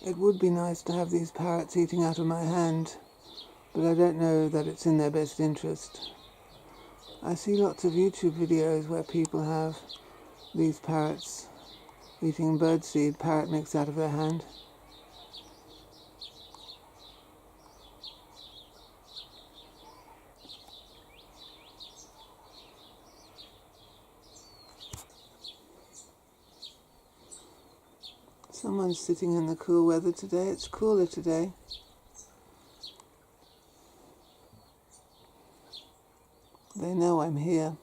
It would be nice to have these parrots eating out of my hand, but I don't know that it's in their best interest. I see lots of YouTube videos where people have these parrots eating birdseed parrot mix out of their hand. Someone's sitting in the cool weather today. It's cooler today. They know I'm here.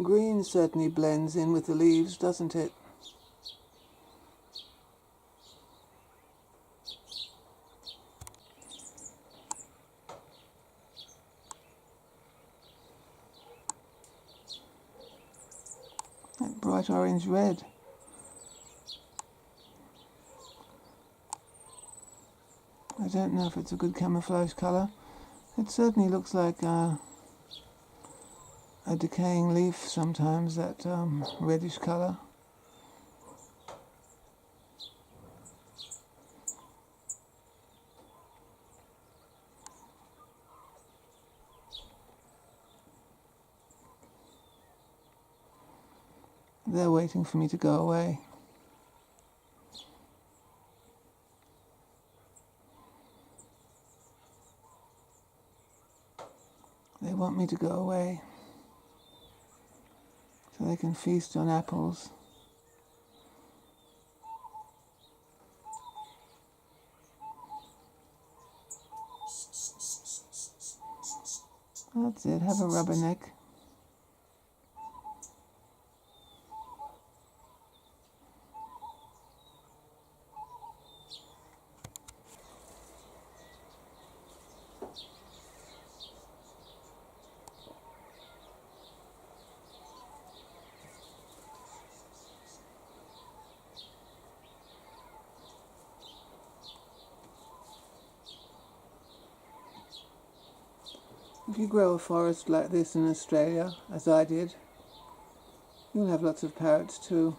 Green certainly blends in with the leaves, doesn't it? That bright orange red. I don't know if it's a good camouflage colour. It certainly looks like a decaying leaf sometimes, that reddish colour. They're waiting for me to go away. They want me to go away so they can feast on apples. That's it, have a rubberneck. If you grow a forest like this in Australia, as I did, you'll have lots of parrots too.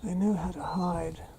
They know how to hide.